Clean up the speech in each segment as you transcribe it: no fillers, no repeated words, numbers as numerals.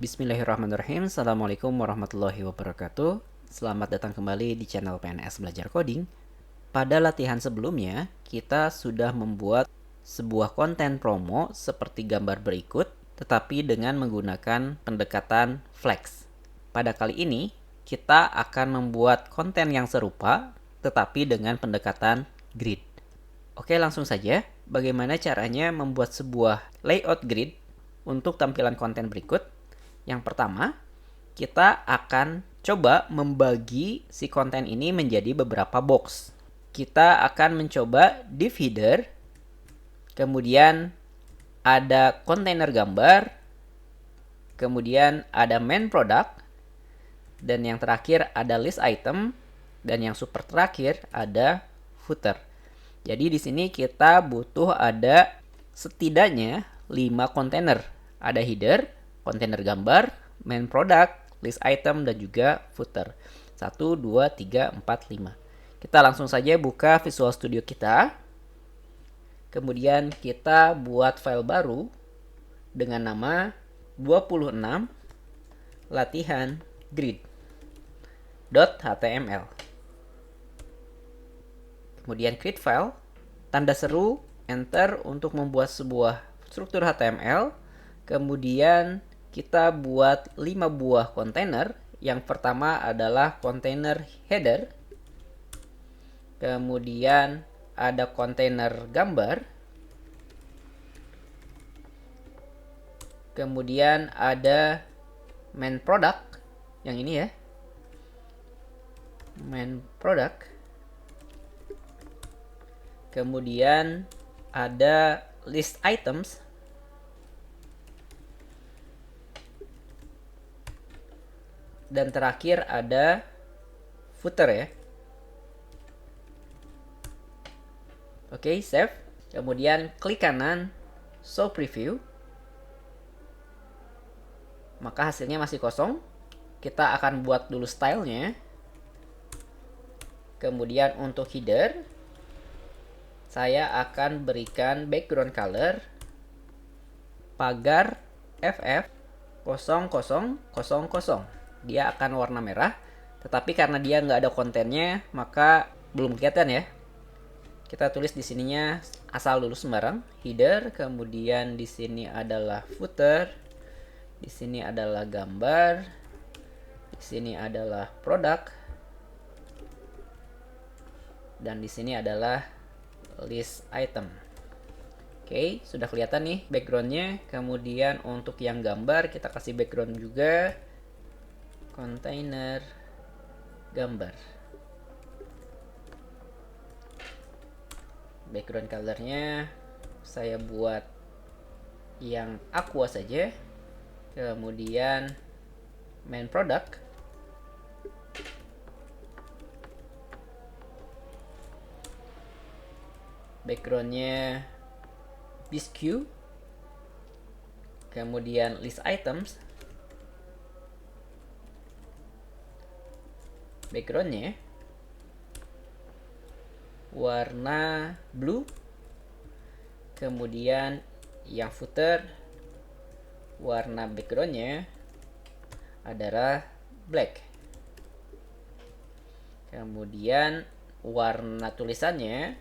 Bismillahirrahmanirrahim. Assalamualaikum warahmatullahi wabarakatuh. Selamat datang kembali di channel PNS Belajar Coding. Pada latihan sebelumnya, kita sudah membuat sebuah konten promo seperti gambar berikut, tetapi dengan menggunakan pendekatan flex. Pada kali ini, kita akan membuat konten yang serupa, tetapi dengan pendekatan grid. Oke, langsung saja. Bagaimana caranya membuat sebuah layout grid untuk tampilan konten berikut? Yang pertama, kita akan coba membagi si konten ini menjadi beberapa box. Kita akan mencoba div header, kemudian ada kontainer gambar, kemudian ada main product, dan yang terakhir ada list item, dan yang super terakhir ada footer. Jadi di sini kita butuh ada setidaknya 5 kontainer. Ada header, kontainer gambar, main product, list item, dan juga footer. 1, 2, 3, 4, 5. Kita langsung saja buka Visual Studio kita. Kemudian kita buat file baru dengan nama 26 latihan grid.html. Kemudian create file, tanda seru, enter untuk membuat sebuah struktur HTML. Kemudian kita buat 5 buah kontainer. Yang pertama adalah kontainer header. Kemudian ada kontainer gambar. Kemudian ada main product. Yang ini ya. Main product. Kemudian ada list items. Dan terakhir ada footer ya. Oke, save. Kemudian klik kanan, show preview. Maka hasilnya masih kosong. Kita akan buat dulu stylenya. Kemudian untuk header, saya akan berikan background color pagar FF0000. Dia akan warna merah, tetapi karena dia nggak ada kontennya, maka belum kelihatan ya. Kita tulis di sininya asal dulu sembarang, header, kemudian di sini adalah footer, di sini adalah gambar, di sini adalah produk, dan di sini adalah list item. Oke, sudah kelihatan nih backgroundnya. Kemudian untuk yang gambar kita kasih background juga, kontainer gambar. Background colornya saya buat yang aqua saja. Kemudian main product, backgroundnya biscuit. Kemudian list items, backgroundnya warna blue. Kemudian yang footer, warna backgroundnya adalah black. Kemudian warna tulisannya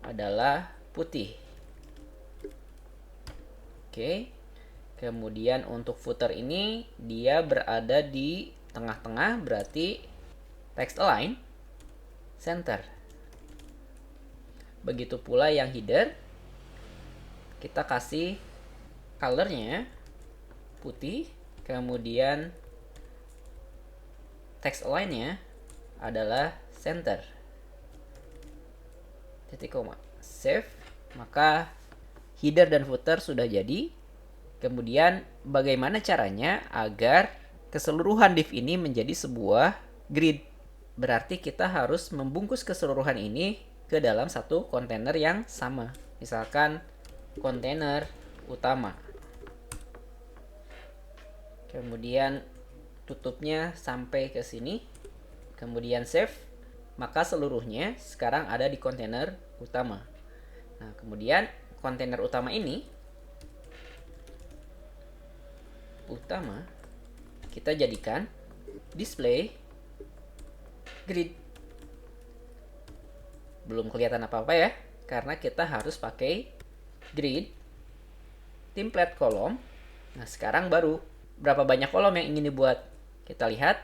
adalah putih. Oke. Kemudian untuk footer ini dia berada di tengah-tengah, berarti text align center. Begitu pula yang header, kita kasih colornya putih, kemudian text align-nya adalah center. Titik koma. Save. Maka header dan footer sudah jadi. Kemudian bagaimana caranya agar keseluruhan div ini menjadi sebuah grid? Berarti kita harus membungkus keseluruhan ini ke dalam satu kontainer yang sama. Misalkan kontainer utama. Kemudian tutupnya sampai ke sini. Kemudian save. Maka seluruhnya sekarang ada di kontainer utama. Nah, kemudian kontainer utama ini kita jadikan display grid. Belum kelihatan apa-apa ya, karena kita harus pakai grid template kolom. Nah, sekarang baru berapa banyak kolom yang ingin dibuat? Kita lihat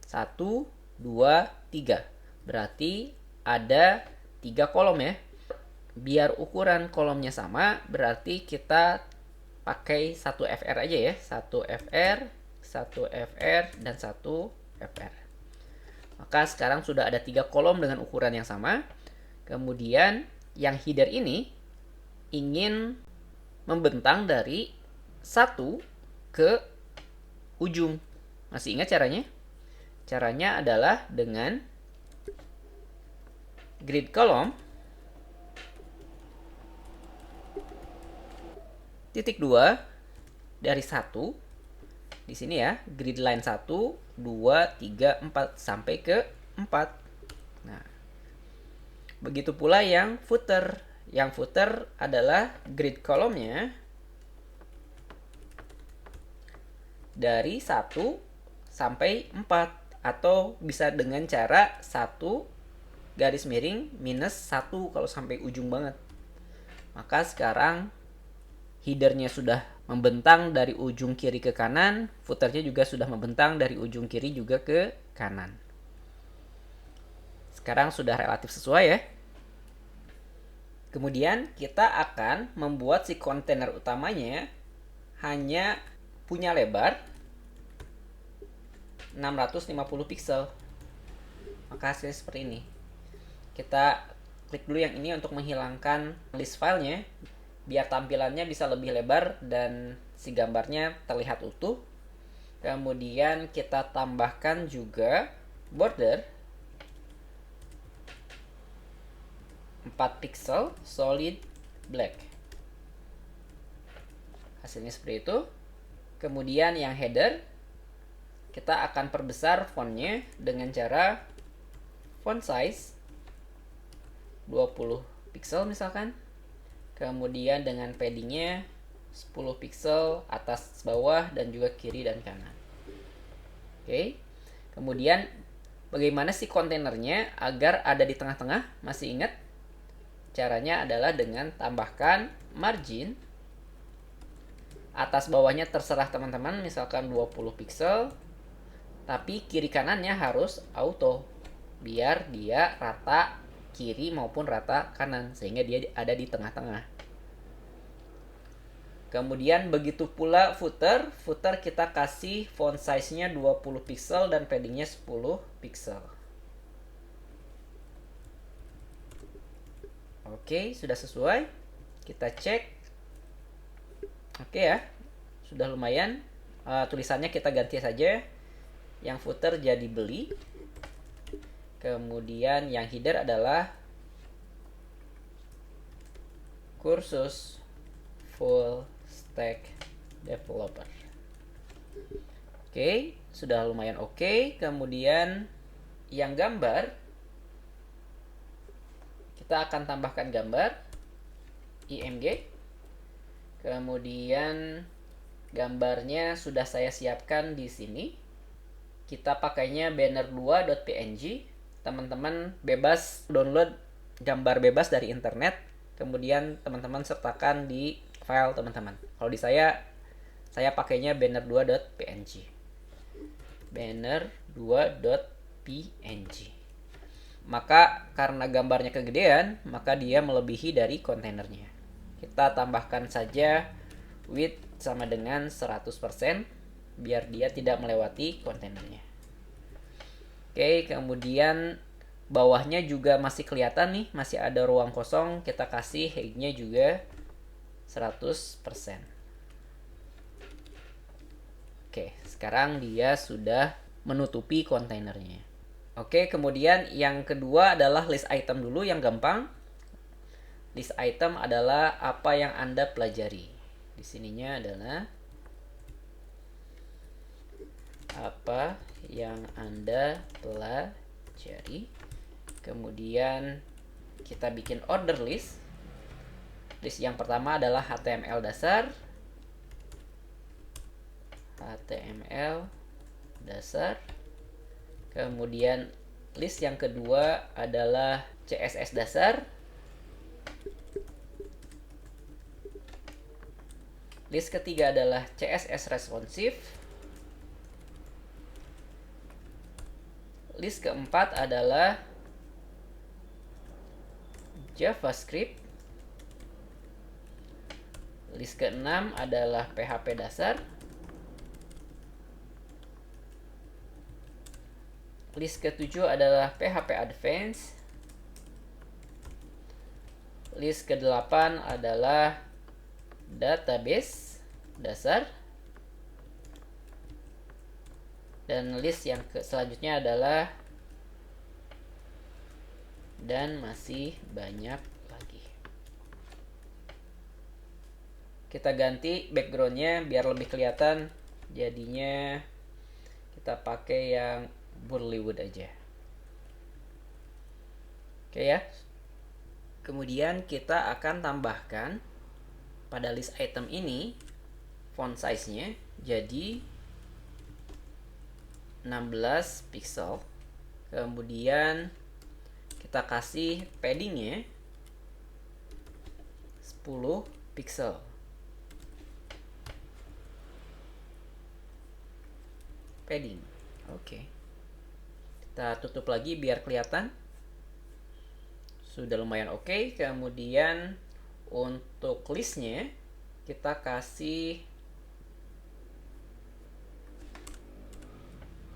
1, 2, 3. Berarti ada 3 kolom ya. Biar ukuran kolomnya sama, berarti kita pakai 1 FR aja ya. 1 FR, 1 FR, dan 1 FR. Maka sekarang sudah ada 3 kolom dengan ukuran yang sama. Kemudian yang header ini ingin membentang dari 1 ke ujung. Masih ingat caranya? Caranya adalah dengan grid kolom titik 2 dari 1 di sini ya, grid line 1, 2, 3, 4 sampai ke 4. Nah, begitu pula yang footer. Yang footer adalah grid kolomnya dari 1 sampai 4, atau bisa dengan cara 1 garis miring minus 1 kalau sampai ujung banget. Maka sekarang headernya sudah membentang dari ujung kiri ke kanan, footernya juga sudah membentang dari ujung kiri juga ke kanan. Sekarang sudah relatif sesuai ya. Kemudian kita akan membuat si kontainer utamanya hanya punya lebar 650 pixel. Maka hasilnya seperti ini. Kita klik dulu yang ini untuk menghilangkan list filenya, biar tampilannya bisa lebih lebar dan si gambarnya terlihat utuh. Kemudian kita tambahkan juga border 4 pixel solid black. Hasilnya seperti itu. Kemudian yang header kita akan perbesar fontnya dengan cara font size 20 pixel misalkan. Kemudian dengan paddingnya 10 pixel atas bawah dan juga kiri dan kanan. Oke. Kemudian bagaimana sih kontainernya agar ada di tengah-tengah? Masih ingat? Caranya adalah dengan tambahkan margin. Atas bawahnya terserah teman-teman, misalkan 20 pixel. Tapi kiri kanannya harus auto, biar dia rata kiri maupun rata kanan, sehingga dia ada di tengah-tengah. Kemudian begitu pula footer. Footer kita kasih font size-nya 20 pixel dan paddingnya 10 pixel. Oke, sudah sesuai. Kita cek. Oke ya, sudah lumayan. Tulisannya kita ganti saja. Yang footer jadi beli. Kemudian yang header adalah kursus full stack developer. Oke, sudah lumayan oke. Kemudian yang gambar, kita akan tambahkan gambar img. Kemudian gambarnya sudah saya siapkan di sini. Kita pakainya banner2.png. Teman-teman bebas download gambar bebas dari internet. Kemudian teman-teman sertakan di file teman-teman. Kalau di saya pakainya banner2.png. Banner2.png. Maka karena gambarnya kegedean, maka dia melebihi dari kontainernya. Kita tambahkan saja width sama dengan 100%, biar dia tidak melewati kontainernya. Oke, kemudian bawahnya juga masih kelihatan nih, masih ada ruang kosong. Kita kasih height-nya juga 100%. Oke, sekarang dia sudah menutupi kontainernya. Oke, kemudian yang kedua adalah list item dulu yang gampang. List item adalah apa yang Anda pelajari. Di sininya adalah apa yang Anda pelajari. Kemudian kita bikin order list. List yang pertama adalah HTML dasar. HTML dasar. Kemudian list yang kedua adalah CSS dasar. List ketiga adalah CSS responsive. List keempat adalah JavaScript. List keenam adalah PHP dasar. List ketujuh adalah PHP Advanced. List kedelapan adalah database dasar. Dan list yang selanjutnya adalah dan masih banyak lagi. Kita ganti backgroundnya biar lebih kelihatan. Jadinya kita pakai yang Bollywood aja. Oke ya. Kemudian kita akan tambahkan pada list item ini font size-nya jadi 16 pixel. Kemudian kita kasih paddingnya 10 pixel. Padding. Oke. Kita tutup lagi biar kelihatan. Sudah lumayan oke. Kemudian untuk listnya kita kasih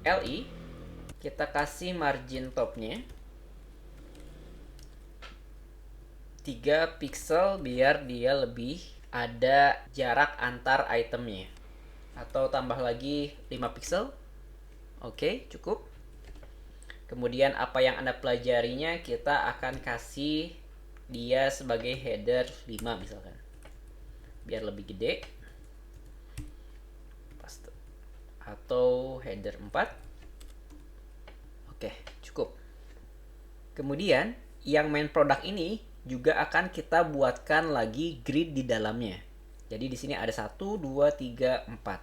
LI. Kita kasih margin topnya 3 pixel biar dia lebih ada jarak antar itemnya. Atau tambah lagi 5 pixel. Oke, cukup. Kemudian apa yang Anda pelajarinya kita akan kasih dia sebagai header 5 misalkan. Biar lebih gede. Atau header 4. Oke, cukup. Kemudian yang main product ini juga akan kita buatkan lagi grid di dalamnya. Jadi di sini ada 1, 2, 3, 4.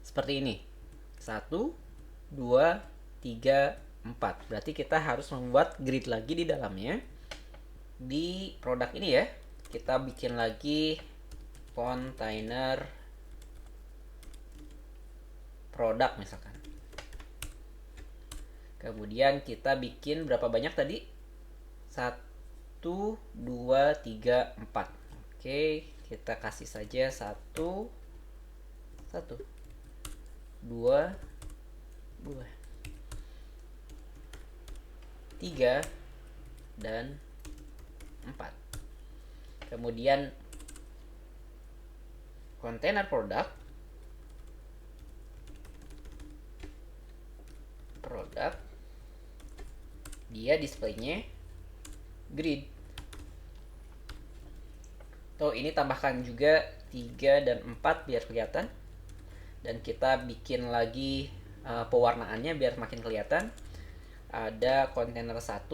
Seperti ini. 1, 2, 3, 4. Berarti kita harus membuat grid lagi di dalamnya. Di produk ini ya, kita bikin lagi container produk misalkan. Kemudian kita bikin berapa banyak tadi? 1, 2, 3, 4. Oke, kita kasih saja 1, 2, 3, dan 4. Kemudian kontainer produk dia displaynya grid. Tuh, ini tambahkan juga 3 dan 4 biar kelihatan. Dan kita bikin lagi pewarnaannya biar makin kelihatan. Ada kontainer 1.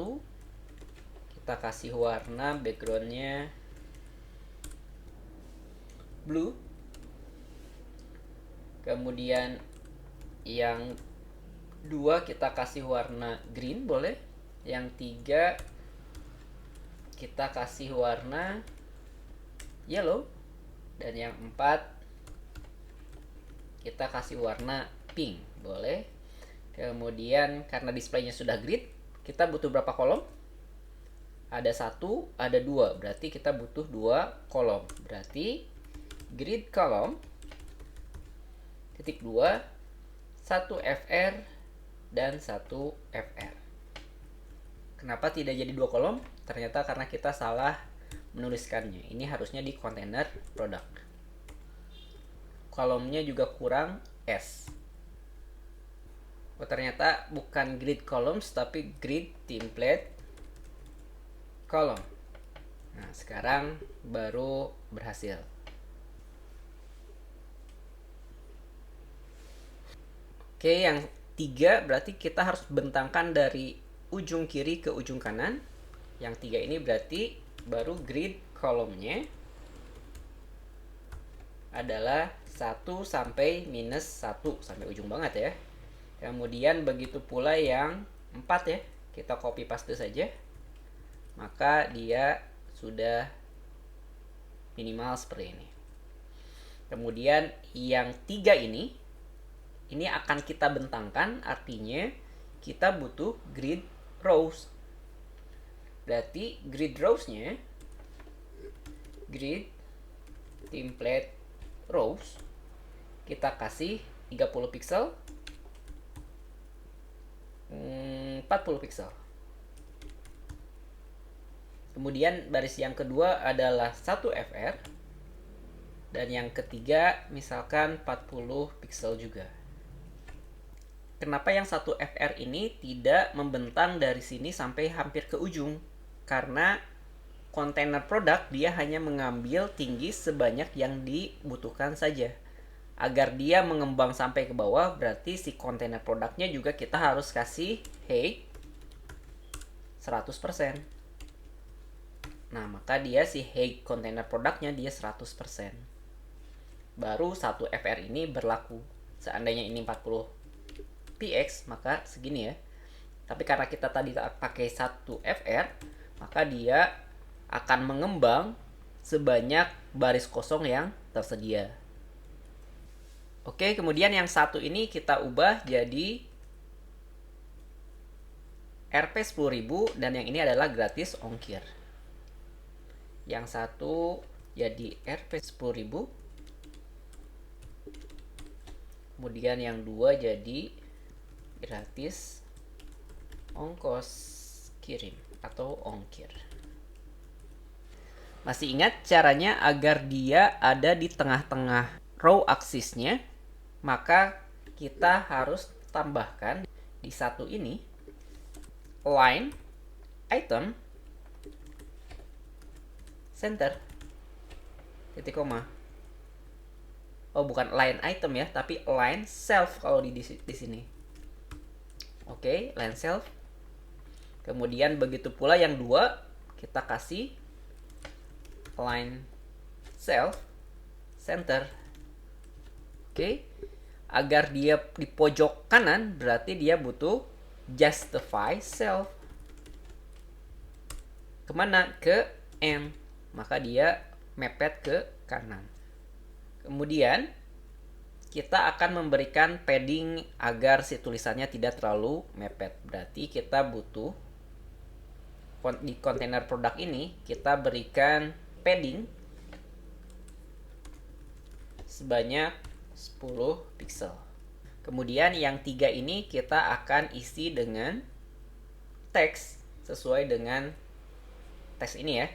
Kita kasih warna backgroundnya blue. Kemudian yang 2 kita kasih warna green boleh. Yang 3 kita kasih warna yellow. Dan yang 4 kita kasih warna pink boleh. Kemudian karena displaynya sudah grid, kita butuh berapa kolom? Ada 1, ada 2. Berarti kita butuh 2 kolom. Berarti grid kolom titik 2, 1 fr dan 1 fr. Kenapa tidak jadi 2 kolom? Ternyata karena kita salah menuliskannya. Ini harusnya di kontainer produk. Kolomnya juga kurang S. Oh, ternyata bukan grid columns tapi grid template column. Nah, sekarang baru berhasil. Oke, yang 3 berarti kita harus bentangkan dari ujung kiri ke ujung kanan. Yang 3 ini berarti baru grid column-nya adalah 1 sampai minus 1 sampai ujung banget ya. Kemudian begitu pula yang 4 ya, kita copy paste saja, maka dia sudah minimal seperti ini. Kemudian yang 3 ini akan kita bentangkan, artinya kita butuh grid rows. Berarti grid rows-nya grid template rows kita kasih 30 pixel, 40 pixel. Kemudian baris yang kedua adalah 1 fr, dan yang ketiga misalkan 40 pixel juga. Kenapa yang 1 fr ini tidak membentang dari sini sampai hampir ke ujung? Karena kontainer produk dia hanya mengambil tinggi sebanyak yang dibutuhkan saja. Agar dia mengembang sampai ke bawah, berarti si kontainer produknya juga kita harus kasih height 100%. Nah, maka dia si height kontainer produknya dia 100%. Baru 1 fr ini berlaku. Seandainya ini 40 px, maka segini ya. Tapi karena kita tadi pakai 1 fr, maka dia akan mengembang sebanyak baris kosong yang tersedia. Oke, kemudian yang satu ini kita ubah jadi Rp 10.000 dan yang ini adalah gratis ongkir. Yang satu jadi Rp 10.000. Kemudian yang dua jadi gratis ongkos kirim atau ongkir. Masih ingat caranya agar dia ada di tengah-tengah row aksisnya? Maka kita harus tambahkan di satu ini line item center titik koma. Oh, bukan line item ya, tapi line self kalau di sini. Oke, line self. Kemudian begitu pula yang dua kita kasih line self center. Oke. Agar dia di pojok kanan berarti dia butuh justify self. Kemana? Ke end. Maka dia mepet ke kanan. Kemudian kita akan memberikan padding agar si tulisannya tidak terlalu mepet. Berarti kita butuh di kontainer produk ini kita berikan padding sebanyak 10 pixel. Kemudian yang 3 ini kita akan isi dengan teks sesuai dengan teks ini ya.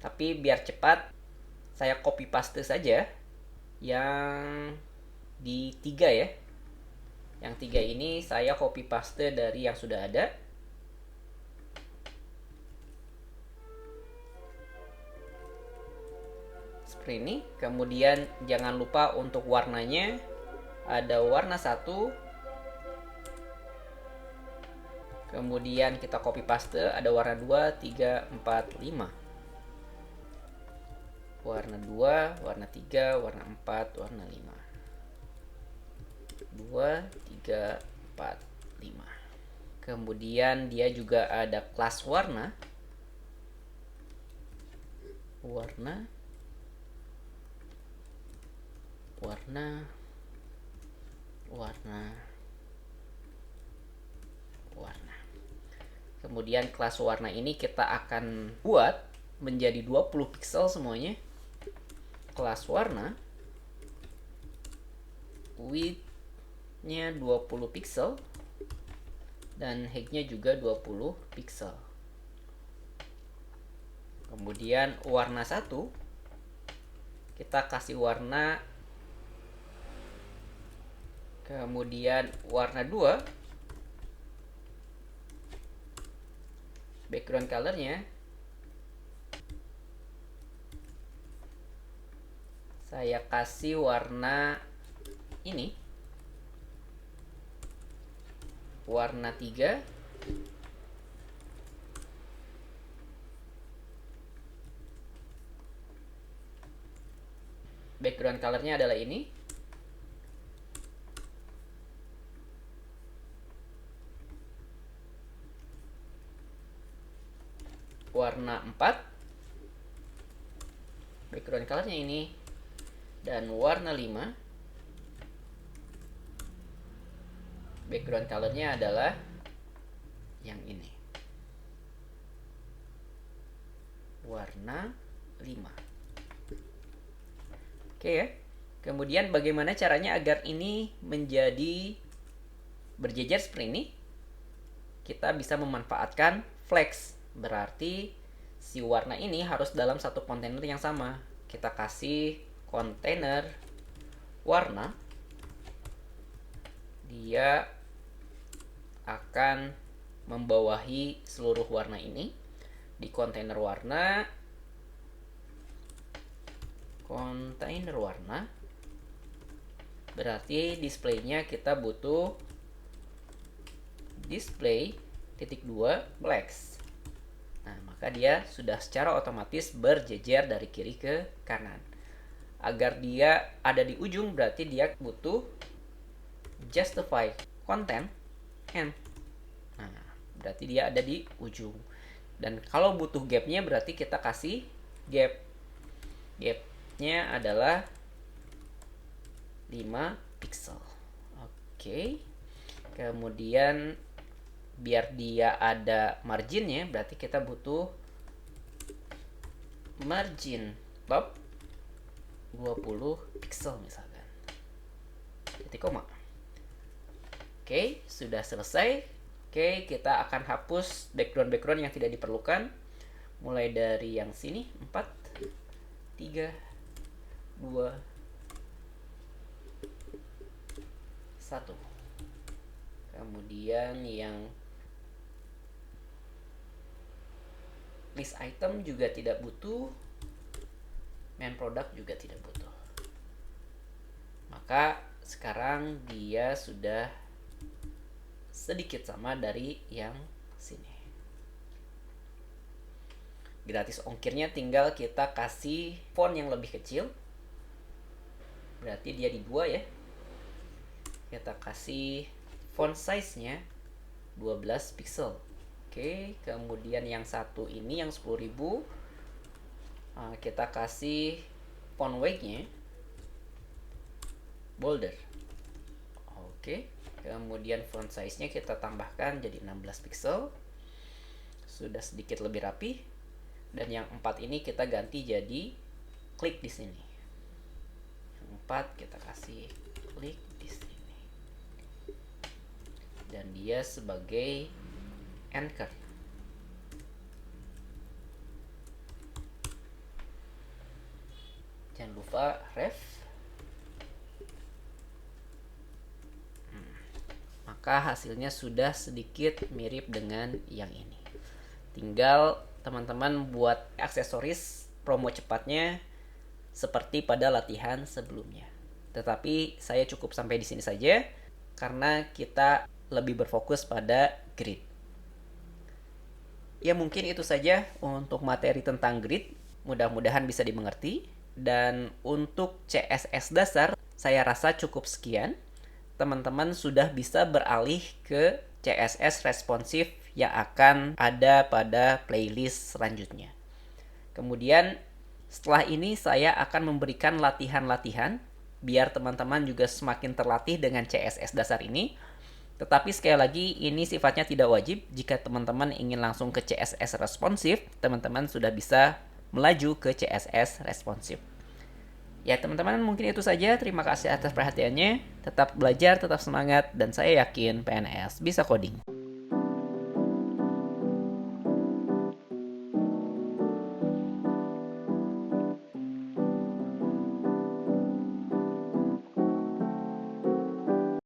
Tapi biar cepat saya copy paste saja yang di 3 ya. Yang 3 ini saya copy paste dari yang sudah ada. Ini, kemudian jangan lupa untuk warnanya ada warna 1, kemudian kita copy paste ada warna 2, 3, 4, 5, warna 2, warna 3, warna 4, warna 5, 2, 3, 4, 5. Kemudian dia juga ada kelas warna kemudian kelas warna ini kita akan buat menjadi 20 pixel semuanya. Kelas warna width-nya 20 pixel dan height-nya juga 20 pixel. Kemudian warna 1 kita kasih warna, kemudian warna 2 background colornya saya kasih warna ini, warna 3, background colornya adalah ini. warna 4, background colornya ini, dan warna 5, background colornya adalah yang ini, warna 5. Oke ya. Kemudian bagaimana caranya agar ini menjadi berjejer seperti ini? Kita bisa memanfaatkan flex. Berarti si warna ini harus dalam satu kontainer yang sama. Kita kasih kontainer warna. Dia akan membawahi seluruh warna ini. Di kontainer warna, berarti displaynya kita butuh display titik 2 blacks. Nah, maka dia sudah secara otomatis berjejer dari kiri ke kanan. Agar dia ada di ujung berarti dia butuh justify content and. Nah, berarti dia ada di ujung. Dan kalau butuh gapnya berarti kita kasih gap. Gapnya adalah 5 pixel. Oke. Kemudian biar dia ada marginnya berarti kita butuh margin top 20 pixel misalkan. Titik koma. Oke, sudah selesai. Oke, kita akan hapus background yang tidak diperlukan. Mulai dari yang sini 4 3 2 1. Kemudian yang list item juga tidak butuh, main product juga tidak butuh. Maka sekarang dia sudah sedikit sama dari yang sini. Gratis ongkirnya tinggal kita kasih font yang lebih kecil. Berarti dia di 2 ya. Kita kasih font size-nya 12 pixel. Oke, kemudian yang satu ini yang 10.000 kita kasih font weight-nya bolder. Oke, kemudian font size-nya kita tambahkan jadi 16 pixel. Sudah sedikit lebih rapi. Dan yang 4 ini kita ganti jadi klik di sini. Yang 4 kita kasih klik di sini. Dan dia sebagai anchor. Jangan lupa ref. Maka hasilnya sudah sedikit mirip dengan yang ini. Tinggal teman-teman buat aksesoris promo cepatnya seperti pada latihan sebelumnya. Tetapi saya cukup sampai di sini saja karena kita lebih berfokus pada grid. Ya mungkin itu saja untuk materi tentang grid. Mudah-mudahan bisa dimengerti. Dan untuk CSS dasar saya rasa cukup sekian. Teman-teman sudah bisa beralih ke CSS responsif yang akan ada pada playlist selanjutnya. Kemudian setelah ini saya akan memberikan latihan-latihan biar teman-teman juga semakin terlatih dengan CSS dasar ini. Tetapi sekali lagi ini sifatnya tidak wajib. Jika teman-teman ingin langsung ke CSS responsif, teman-teman sudah bisa melaju ke CSS responsif. Ya teman-teman mungkin itu saja. Terima kasih atas perhatiannya. Tetap belajar, tetap semangat, dan saya yakin PNS bisa coding.